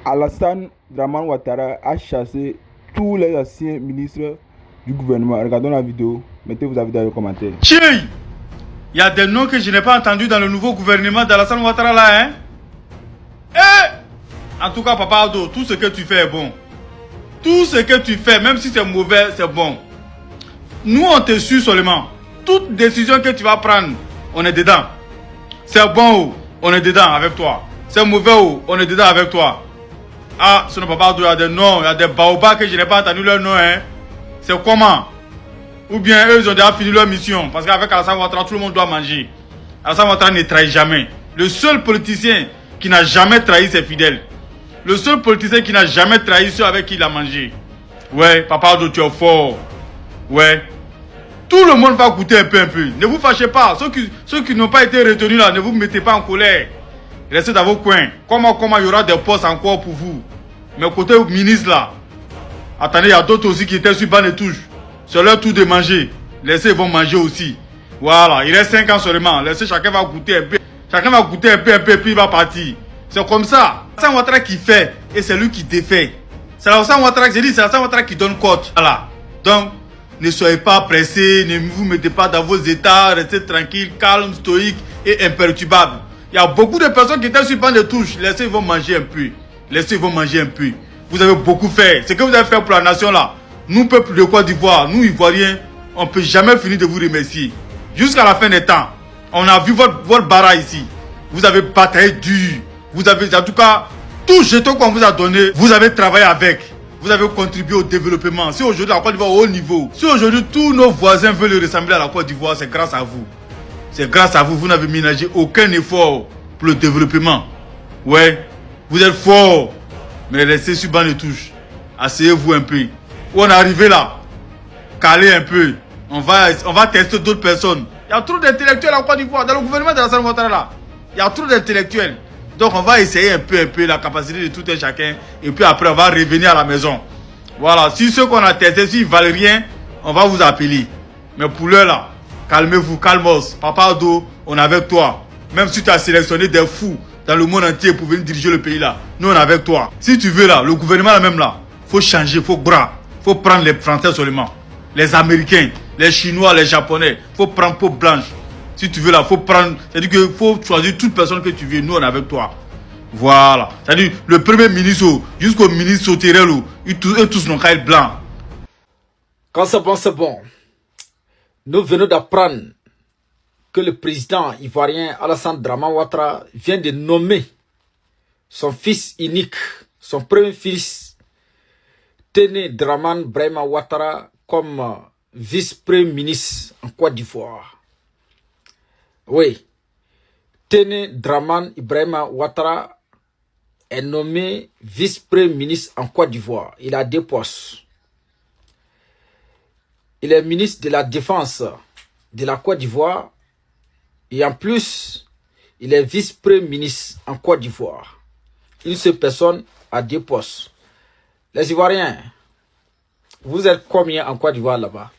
Alassane Draman Ouattara a chassé tous les anciens ministres du gouvernement. Regardons la vidéo. Mettez vos avis dans les commentaires. Tchèi, il y a des noms que je n'ai pas entendus dans le nouveau gouvernement d'Alassane Ouattara là, hein. En tout cas, Papa Ado, tout ce que tu fais est bon. Tout ce que tu fais, même si c'est mauvais, c'est bon. Nous, on te suit seulement. Toute décision que tu vas prendre, on est dedans. C'est bon, on est dedans avec toi. C'est mauvais, on est dedans avec toi. Ah, ce n'est pas Ado, il y a des noms, il y a des baobas que je n'ai pas entendu leur nom, hein. C'est comment? Ou bien eux, ils ont déjà fini leur mission. Parce qu'avec Alassane Ouattara, tout le monde doit manger. Alassane Ouattara ne trahit jamais. Le seul politicien qui n'a jamais trahi ses fidèles. Le seul politicien qui n'a jamais trahi ceux avec qui il a mangé. Ouais, Papa Ado, tu es fort. Ouais. Tout le monde va goûter un peu. Ne vous fâchez pas. Ceux qui n'ont pas été retenus là, ne vous mettez pas en colère. Restez dans vos coins. Comment il y aura des postes encore pour vous. Mais côté ministre là, attendez, il y a d'autres aussi qui étaient sur banc de touche. C'est leur tour de manger. Laissez, ils vont manger aussi. Voilà, il reste 5 ans seulement. Laissez, chacun va goûter un peu. Chacun va goûter un peu, puis il va partir. C'est comme ça. C'est Alassane Ouattara qui fait et c'est lui qui défait. C'est Alassane Ouattara que j'ai dit, c'est Alassane Ouattara qui donne cote. Voilà. Donc, ne soyez pas pressés, ne vous mettez pas dans vos états, restez tranquille, calme, stoïque et imperturbable. Il y a beaucoup de personnes qui étaient sur le banc de touche. Laissez, ils vont manger un peu. Laissez, ils vont manger un peu. Vous avez beaucoup fait. Ce que vous avez fait pour la nation là, nous, peuple de Côte d'Ivoire, nous, Ivoiriens, on ne peut jamais finir de vous remercier. Jusqu'à la fin des temps, on a vu votre bara ici. Vous avez bataillé dur. Vous avez, en tout cas, tout jeton qu'on vous a donné, vous avez travaillé avec. Vous avez contribué au développement. Si aujourd'hui la Côte d'Ivoire est au haut niveau, si aujourd'hui tous nos voisins veulent ressembler à la Côte d'Ivoire, c'est grâce à vous. C'est grâce à vous. Vous n'avez ménagé aucun effort pour le développement. Ouais, vous êtes fort. Mais restez sur banc de touche. Asseyez-vous un peu. Où on est arrivé là, calez un peu. On va tester d'autres personnes. Il y a trop d'intellectuels en Côte d'Ivoire. Dans le gouvernement de Alassane Ouattara là, il y a trop d'intellectuels. Donc on va essayer un peu la capacité de tout un chacun. Et puis après on va revenir à la maison. Voilà, si ceux qu'on a testés, s'ils ne valent rien, on va vous appeler. Mais pour l'heure là, calmez-vous, calmos. Papa Ado, on est avec toi. Même si tu as sélectionné des fous dans le monde entier pour venir diriger le pays là, nous on est avec toi. Si tu veux là, le gouvernement là même là, faut changer, faut bras. Faut prendre les Français seulement. Les Américains, les Chinois, les Japonais. Faut prendre peau blanche. Si tu veux là, faut prendre. C'est-à-dire qu'il faut choisir toute personne que tu veux. Nous, on est avec toi. Voilà. C'est-à-dire le premier ministre jusqu'au ministre Soterel, ils tous n'ont qu'à être blancs. Quand c'est bon, c'est bon. Nous venons d'apprendre que le président ivoirien Alassane Draman Ouattara vient de nommer son fils unique, son premier fils, Téné Draman Brahima Ouattara, comme vice-premier ministre en Côte d'Ivoire. Oui, Téné Draman Ibrahima Ouattara est nommé vice-premier ministre en Côte d'Ivoire. Il a 2 postes. Il est ministre de la Défense de la Côte d'Ivoire et en plus, il est vice-premier ministre en Côte d'Ivoire. Une seule personne a 2 postes. Les Ivoiriens, vous êtes combien en Côte d'Ivoire là-bas?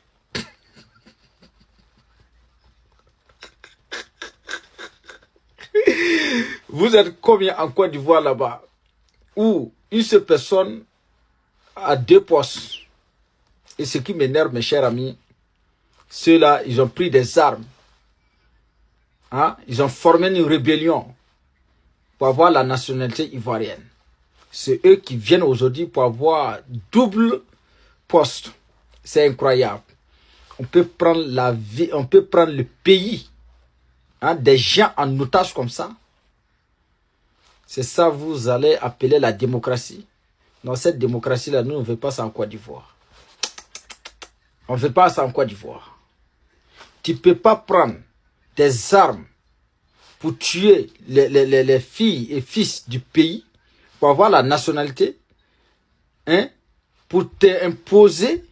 Vous êtes combien en Côte d'Ivoire là-bas? Où une seule personne a 2 postes. Et ce qui m'énerve, mes chers amis, ceux-là, ils ont pris des armes. Hein? Ils ont formé une rébellion pour avoir la nationalité ivoirienne. C'est eux qui viennent aujourd'hui pour avoir double poste. C'est incroyable. On peut prendre la vie, on peut prendre le pays, hein, des gens en otage comme ça. C'est ça vous allez appeler la démocratie. Dans cette démocratie-là, nous ne veut pas ça en Côte d'Ivoire. On ne veut pas ça en Côte d'Ivoire. Tu ne peux pas prendre des armes pour tuer les filles et fils du pays, pour avoir la nationalité, hein, pour t'imposer,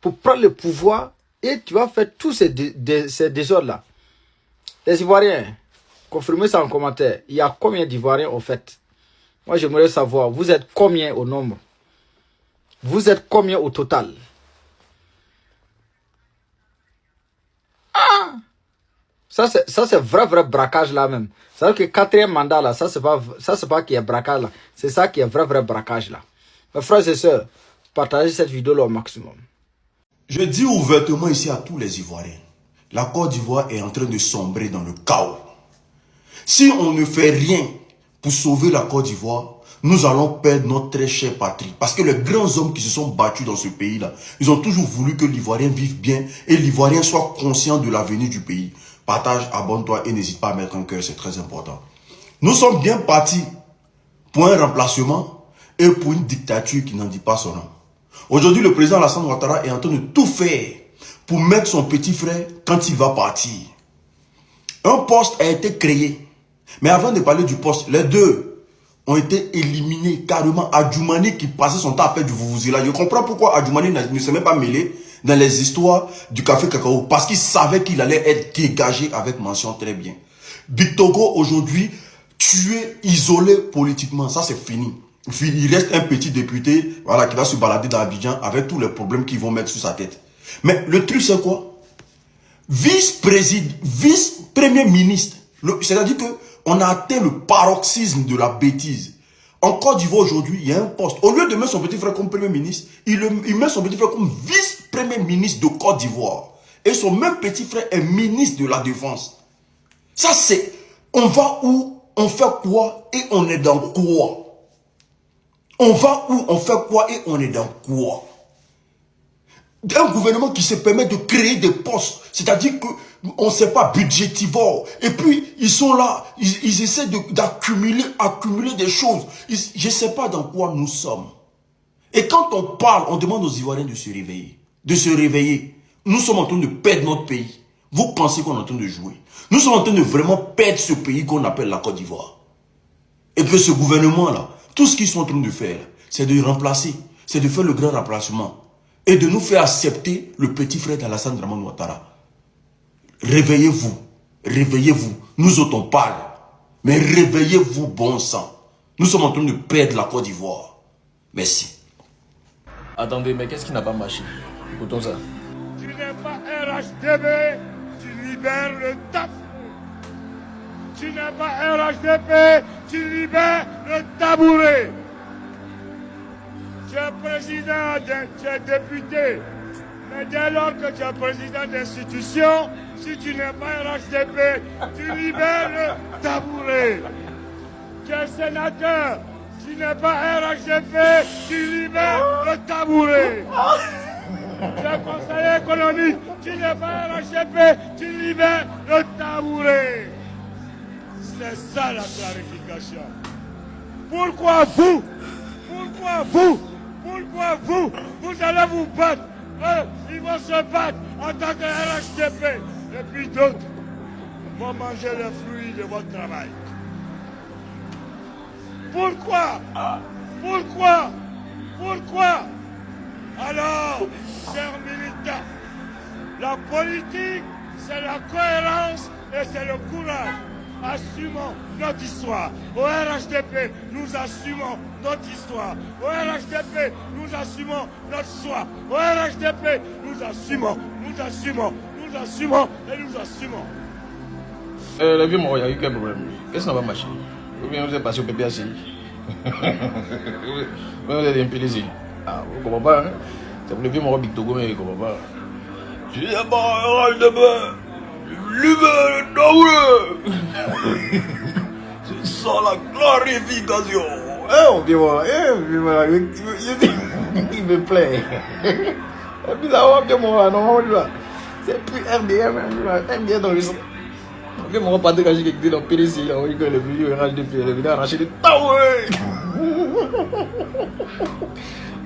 pour prendre le pouvoir, et tu vas faire tous ces désordres-là. Les Ivoiriens, confirmez ça en commentaire. Il y a combien d'Ivoiriens au fait? Moi, j'aimerais savoir, vous êtes combien au nombre? Vous êtes combien au total? Ah! Ça, c'est vrai braquage là même. C'est-à-dire que quatrième mandat là, ça, c'est pas qui est braquage là. C'est ça qui est vrai braquage là. Mes frères et sœurs, partagez cette vidéo là au maximum. Je dis ouvertement ici à tous les Ivoiriens, la Côte d'Ivoire est en train de sombrer dans le chaos. Si on ne fait rien pour sauver la Côte d'Ivoire, nous allons perdre notre très chère patrie. Parce que les grands hommes qui se sont battus dans ce pays-là, ils ont toujours voulu que l'Ivoirien vive bien et l'Ivoirien soit conscient de l'avenir du pays. Partage, abonne-toi et n'hésite pas à mettre un cœur, c'est très important. Nous sommes bien partis pour un remplacement et pour une dictature qui n'en dit pas son nom. Aujourd'hui, le président Alassane Ouattara est en train de tout faire pour mettre son petit frère quand il va partir. Un poste a été créé. Mais avant de parler du poste, les deux ont été éliminés carrément. Adjoumani qui passait son temps à faire du vuvuzela. Je comprends pourquoi Adjoumani ne s'est même pas mêlé dans les histoires du café cacao. Parce qu'il savait qu'il allait être dégagé avec mention très bien. Big Togo aujourd'hui, tué, isolé politiquement. Ça c'est fini. Il reste un petit député voilà, qui va se balader dans Abidjan avec tous les problèmes qu'ils vont mettre sur sa tête. Mais le truc c'est quoi? Vice-premier ministre. C'est-à-dire qu'on a atteint le paroxysme de la bêtise. En Côte d'Ivoire aujourd'hui, il y a un poste. Au lieu de mettre son petit frère comme premier ministre, il met son petit frère comme vice-premier ministre de Côte d'Ivoire. Et son même petit frère est ministre de la Défense. Ça c'est, on va où, on fait quoi et on est dans quoi? On va où, on fait quoi et on est dans quoi? Un gouvernement qui se permet de créer des postes, c'est-à-dire qu'on ne sait pas, budgétivore. Et puis, ils sont là, ils essaient d'accumuler des choses. Je ne sais pas dans quoi nous sommes. Et quand on parle, on demande aux Ivoiriens de se réveiller. De se réveiller. Nous sommes en train de perdre notre pays. Vous pensez qu'on est en train de jouer. Nous sommes en train de vraiment perdre ce pays qu'on appelle la Côte d'Ivoire. Et puis ce gouvernement-là, tout ce qu'ils sont en train de faire, c'est de remplacer, c'est de faire le grand remplacement. Et de nous faire accepter le petit frère d'Alassane Dramane Ouattara. Réveillez-vous. Réveillez-vous. Nous autres on parle. Mais réveillez-vous, bon sang. Nous sommes en train de perdre la Côte d'Ivoire. Merci. Attendez, mais qu'est-ce qui n'a pas marché? Écoutons ça. Tu n'es pas RHDP, tu libères le TAF. Tu n'es pas RHDP, tu libères le tabouret. Tu es président, tu es député. Mais dès lors que tu es président d'institution, si tu n'es pas RHDP, tu libères le tabouret. Tu es sénateur, tu n'es pas RHDP, tu libères le tabouret. Tu es conseiller économique, tu n'es pas RHDP, tu libères le tabouret. C'est ça la clarification. Pourquoi vous? Pourquoi vous? Pourquoi vous? Vous allez vous battre. Eux, ils vont se battre en tant que RHDP. Et puis d'autres vont manger les fruits de votre travail. Pourquoi? Pourquoi? Pourquoi? Alors, chers militants, la politique, c'est la cohérence et c'est le courage. Assumons notre histoire. Au RHDP, nous assumons notre histoire. Au RHDP, nous assumons notre choix. Au RHDP, nous assumons et nous assumons. Le vieux Moro, il y a eu quel problème? Qu'est-ce qui n'a pas marché? Ou bien vous êtes passé au PPACI? Vous êtes impédé. Ah, vous ne comprenez pas, hein? C'est pour le vieux Moro Big Togo, mais il ne comprend pas. Tu n'es pas RHDP! C'est ça la clarification. On vient voir, il me plaît. Et puis ça va bien moi, non, c'est plus RDM, MDM dans le sang. On vient me parler quand j'ai quitté dans PDC, on dit que le vieux RHDP, il est venu arracher des taouets.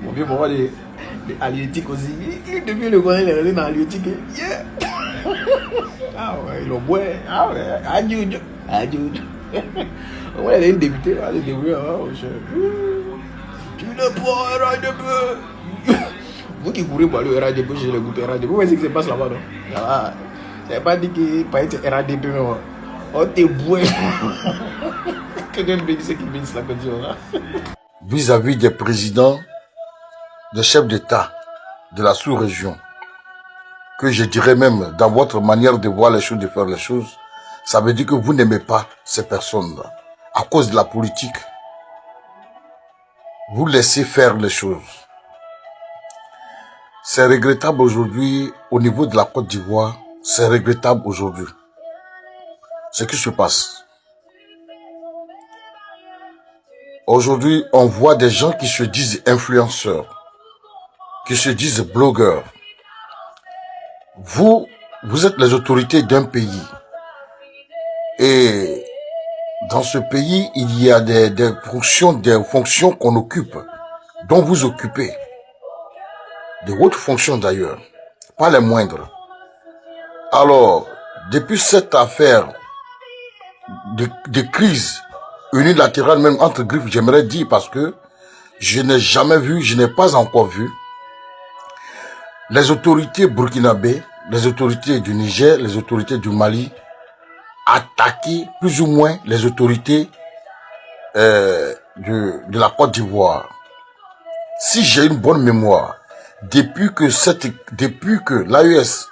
Mon vieux me voit des halieutiques aussi. Il devient le grand, il est resté dans l'halieutique. Yeah! Ah ouais, il est bon. Ah ouais, adieu. Ouais, il est débuté, il est débuté. Tu n'es pas RHDP. Vous qui courez pour aller au RHDP chez le groupe RHDP, vous voyez ce qui se passe là-bas, non? Là-bas, c'est pas dit qu'il pas être RHDP, mais on t'est boué. Que Dieu bénisse ceux qui bénissent la condition là. Vis-à-vis des présidents, des chefs d'État de la sous-région, que je dirais même dans votre manière de voir les choses, de faire les choses, Ça veut dire que vous n'aimez pas ces personnes-là. À cause de la politique, vous laissez faire les choses. C'est regrettable aujourd'hui au niveau de la Côte d'Ivoire. C'est regrettable aujourd'hui. Ce qui se passe. Aujourd'hui, on voit des gens qui se disent influenceurs, qui se disent blogueurs. Vous êtes les autorités d'un pays. Et dans ce pays, il y a des fonctions qu'on occupe, dont vous occupez. De hautes fonctions d'ailleurs, pas les moindres. Alors, depuis cette affaire de crise unilatérale, même entre griffes, j'aimerais dire, parce que je n'ai jamais vu, je n'ai pas encore vu les autorités burkinabées, les autorités du Niger, les autorités du Mali attaquer plus ou moins les autorités de la Côte d'Ivoire. Si j'ai une bonne mémoire, depuis que l'AES,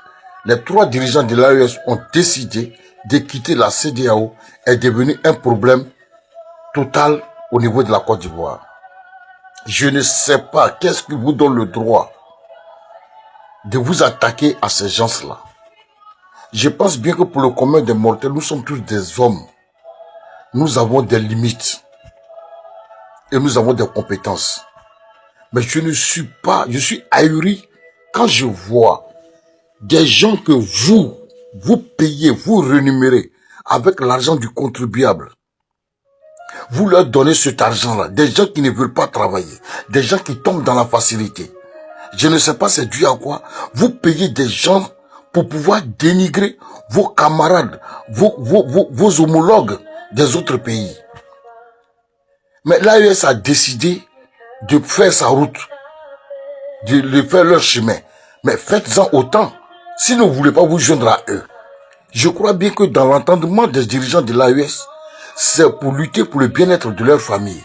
les 3 dirigeants de l'AES ont décidé de quitter la CEDEAO, est devenu un problème total au niveau de la Côte d'Ivoire. Je ne sais pas qu'est-ce qui vous donne le droit de vous attaquer à ces gens-là. Je pense bien que pour le commun des mortels, nous sommes tous des hommes. Nous avons des limites. Et nous avons des compétences. Mais je suis ahuri quand je vois des gens que vous payez, vous rémunérez avec l'argent du contribuable. Vous leur donnez cet argent-là. Des gens qui ne veulent pas travailler. Des gens qui tombent dans la facilité. Je ne sais pas c'est dû à quoi. Vous payez des gens pour pouvoir dénigrer vos camarades, vos homologues des autres pays. Mais l'AES a décidé de faire sa route, de faire leur chemin. Mais faites-en autant. Si vous ne voulez pas vous joindre à eux. Je crois bien que dans l'entendement des dirigeants de l'AES, c'est pour lutter pour le bien-être de leur famille.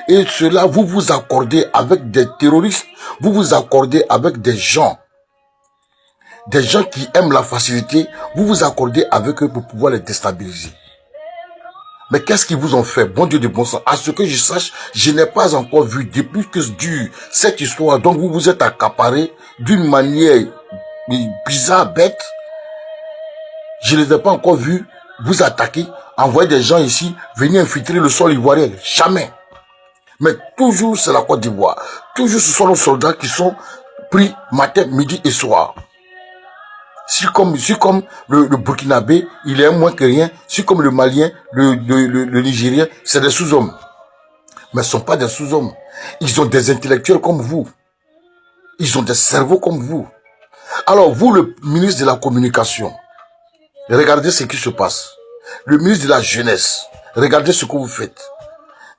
Et cela, vous vous accordez avec des terroristes, vous vous accordez avec des gens qui aiment la facilité, vous vous accordez avec eux pour pouvoir les déstabiliser. Mais qu'est-ce qu'ils vous ont fait, bon Dieu de bon sang? À ce que je sache, je n'ai pas encore vu, depuis que cette histoire, donc vous vous êtes accaparé d'une manière bizarre, bête. Je ne les ai pas encore vu vous attaquer, envoyer des gens ici, venir infiltrer le sol ivoirien. Jamais. Mais toujours c'est la Côte d'Ivoire. Toujours ce sont nos soldats qui sont pris matin, midi et soir. Si comme le Burkinabé, il est moins que rien. Si comme le Malien, le Nigérien, c'est des sous-hommes. Mais ce ne sont pas des sous-hommes. Ils ont des intellectuels comme vous. Ils ont des cerveaux comme vous. Alors vous, le ministre de la Communication, regardez ce qui se passe. Le ministre de la Jeunesse, regardez ce que vous faites.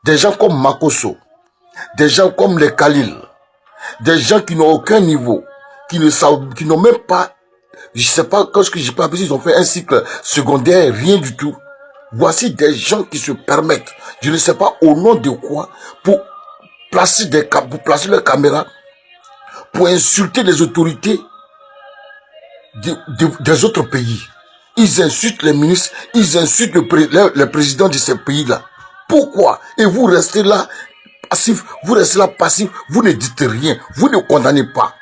Des gens comme Makosso, des gens comme les Khalil, des gens qui n'ont aucun niveau, qui n'ont même pas, je sais pas ce que j'ai pas appris, ils ont fait un cycle secondaire, rien du tout. Voici des gens qui se permettent, je ne sais pas au nom de quoi, pour placer leurs caméras, pour insulter les autorités des autres pays. Ils insultent les ministres, ils insultent les présidents de ces pays-là. Pourquoi? Et vous restez là passif, vous ne dites rien, vous ne condamnez pas.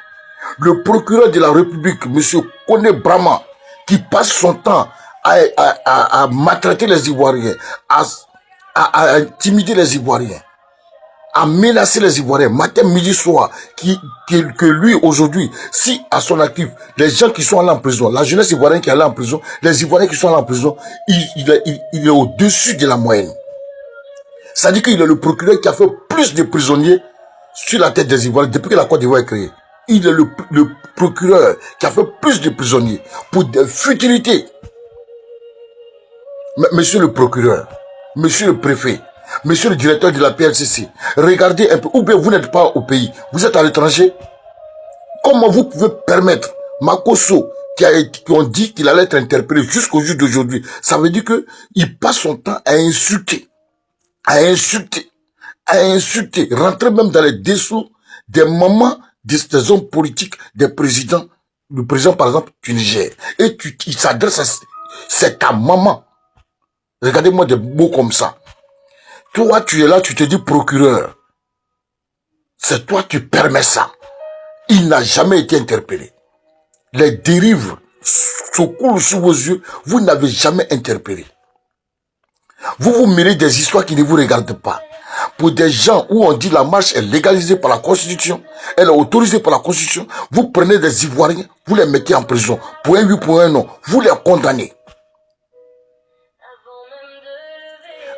Le procureur de la République, M. Kone Brahma, qui passe son temps à maltraiter les Ivoiriens, à intimider les Ivoiriens, à menacer les Ivoiriens, matin, midi, soir, que lui, aujourd'hui, si à son actif, les gens qui sont allés en prison, la jeunesse ivoirienne qui est allée en prison, les Ivoiriens qui sont allés en prison, il est au-dessus de la moyenne. Ça dit qu'il est le procureur qui a fait plus de prisonniers sur la tête des Ivoiriens depuis que la Côte d'Ivoire est créée. Il est le procureur qui a fait plus de prisonniers pour des futilités. Monsieur le procureur, monsieur le préfet, monsieur le directeur de la PLCC, regardez un peu, ou bien vous n'êtes pas au pays, vous êtes à l'étranger. Comment vous pouvez permettre Makosso, qui ont dit qu'il allait être interpellé jusqu'au jour d'aujourd'hui, ça veut dire qu'il passe son temps à insulter, rentrer même dans les dessous des mamans des hommes politiques, des présidents, le président par exemple du Niger. Et il s'adresse à c'est ta maman. Regardez-moi des mots comme ça. Toi, tu es là, tu te dis procureur. C'est toi qui permets ça. Il n'a jamais été interpellé. Les dérives se coulent sous vos yeux. Vous n'avez jamais interpellé. Vous vous mêlez des histoires qui ne vous regardent pas. Pour des gens où on dit la marche est légalisée par la Constitution, elle est autorisée par la Constitution, vous prenez des Ivoiriens, vous les mettez en prison. Pour un oui, pour un non. Vous les condamnez.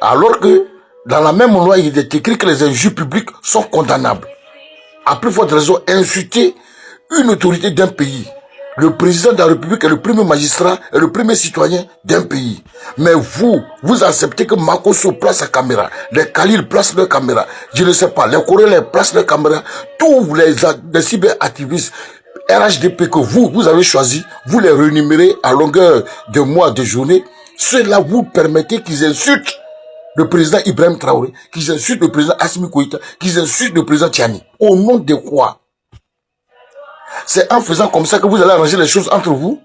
Alors que dans la même loi, il est écrit que les injures publiques sont condamnables. À plus forte raison, insulter une autorité d'un pays. Le président de la République est le premier magistrat et le premier citoyen d'un pays. Mais vous acceptez que Makosso place sa caméra, les Khalil placent leur caméra, je ne sais pas, les Coréens placent leur caméra, tous les cyberactivistes RHDP que vous avez choisi, vous les rémunérez à longueur de mois, de journées. Cela vous permettez qu'ils insultent le président Ibrahim Traoré, qu'ils insultent le président Assimi Goïta, qu'ils insultent le président Tiani. Au nom de quoi? C'est en faisant comme ça que vous allez arranger les choses entre vous?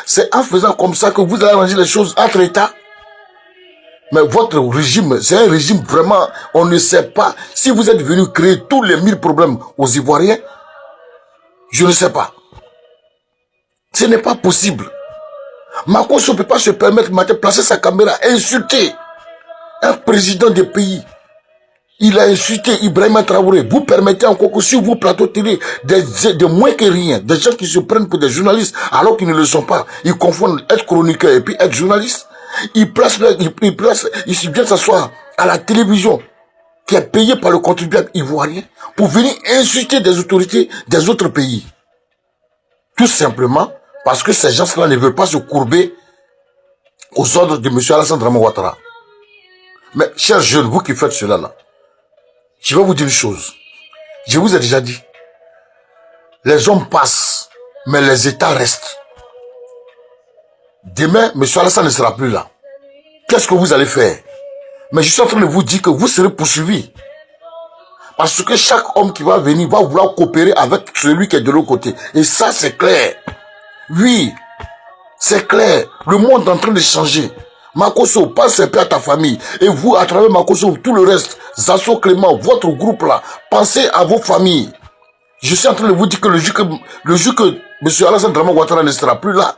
C'est en faisant comme ça que vous allez arranger les choses entre États? Mais votre régime, c'est un régime vraiment, on ne sait pas. Si vous êtes venu créer tous les 1000 problèmes aux Ivoiriens, je ne sais pas. Ce n'est pas possible. Makosso ne peut pas se permettre de placer sa caméra, insulter un président de pays. Il a insulté Ibrahim Traoré. Vous permettez encore que sur vos plateaux télé, des moins que rien, des gens qui se prennent pour des journalistes alors qu'ils ne le sont pas. Ils confondent être chroniqueur et puis être journaliste. Ils viennent s'asseoir à la télévision qui est payée par le contribuable ivoirien pour venir insulter des autorités des autres pays. Tout simplement parce que ces gens-là ne veulent pas se courber aux ordres de M. Alassane Dramane Ouattara. Mais chers jeunes, vous qui faites cela là, je vais vous dire une chose. Je vous ai déjà dit. Les hommes passent, mais les États restent. Demain, M. Alassane ne sera plus là. Qu'est-ce que vous allez faire? Mais je suis en train de vous dire que vous serez poursuivis. Parce que chaque homme qui va venir va vouloir coopérer avec celui qui est de l'autre côté. Et ça, c'est clair. Oui, c'est clair. Le monde est en train de changer. Makosso, pense un peu à ta famille. Et vous, à travers Makosso, tout le reste, Zasso Clément, votre groupe là, pensez à vos familles. Je suis en train de vous dire que le jour que M. Alassane Dramane Ouattara ne sera plus là,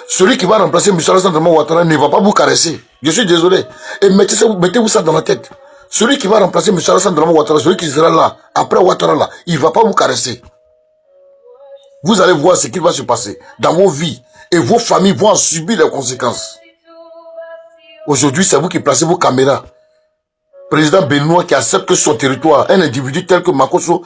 celui qui va remplacer M. Alassane Dramane Ouattara ne va pas vous caresser. Je suis désolé. Et mettez-vous ça dans la tête. Celui qui va remplacer M. Alassane Dramane Ouattara, celui qui sera là, après Ouattara là, il ne va pas vous caresser. Vous allez voir ce qui va se passer dans vos vies. Et vos familles vont en subir les conséquences. Aujourd'hui, c'est vous qui placez vos caméras. Président Benoît qui accepte que son territoire, un individu tel que Makosso,